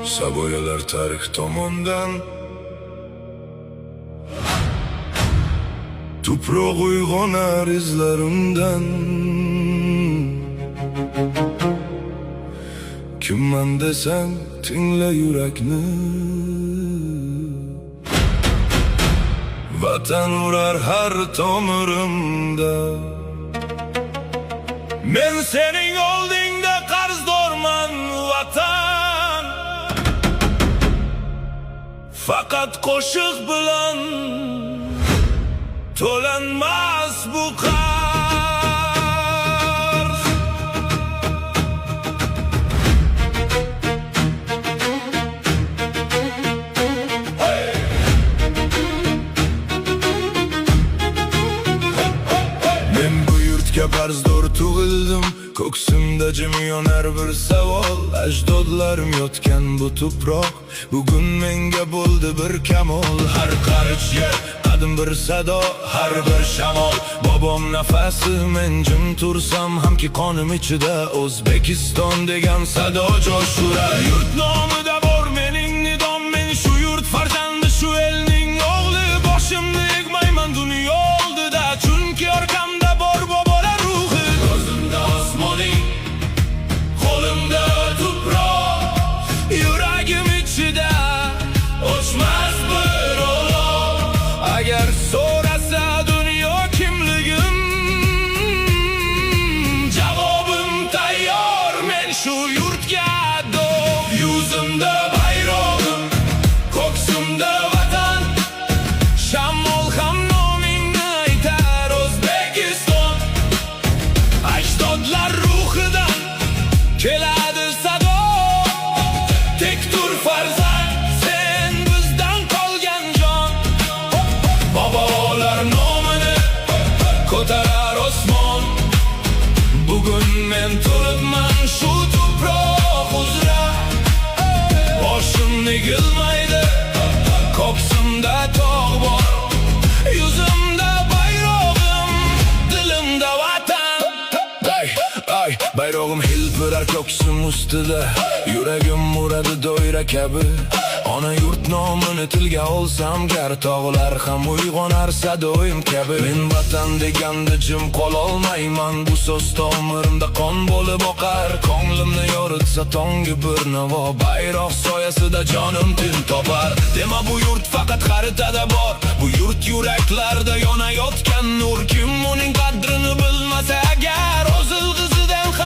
Saboyalar tarix tomondan tuproq uyg'onar izlarimdan. Kimman desang tingla yurakni, vatan urar har tomirimda. Men sening oldingda qarzdorman vatan, faqat qo'shiq bilan to'lanmas bu qarz. Men bu yurtga qarzdor tug'ildim, ko'ksimda jim yonar bir savol. Ajdodlarim yotgan bu tuproq bugun menga bo'ldi bir kamol. Har qarich yer qadim bir sado, har bir shamol bobom nafasi. Men jim tursam hamki qonim ichida O'zbekiston degan sado josh urar. Yurt nomida bor mening nidom, men shu yurt farzandi, shu elning o'g'li. Boshimni egmayman dunyo oldida, chunki orqamda bor bobolar ruhi. Ko'zimda osmoning, qo'limda tuproq, yuragim ichida o'chmas bir olov. Agar so'rasa dunyo kimligim, javobim tayyor. Men shu yurtga dov, yuzimda bayrog'im, ko'ksimda vatan. Shamol ham nomingni aytar O'zbekiston. Ajdodlar ruhidan keladi sado. Tek tur farzand, sen bizdan qolgan jon. Bobolar nomini ko'tarar osmon. Bugun men turibman shu tuproq uzra. Boshim egilmaydi, ko'ksimda tog' bor. Yuzimda bayrog'im, dilimda vatan. Ay, bayrog'im hilpirar ko'ksim ustida, yuragim uradi doira kabi. Ona yurt nomini tilga olsam, gar tog'lar ham uyg'onar sadoyim kabi. Men vatan deganda jim qololmayman, bu so'z tomirimda qon bo'lib oqar. Ko'nglimni yoritsa tongi bir navo, bayroq soyasida jonim tin topar. Dema bu yurt faqat xaritada bor, bu yurt yuraklarda yonayotgan nur. Kim uning qadrini bilmasa agar, o'zil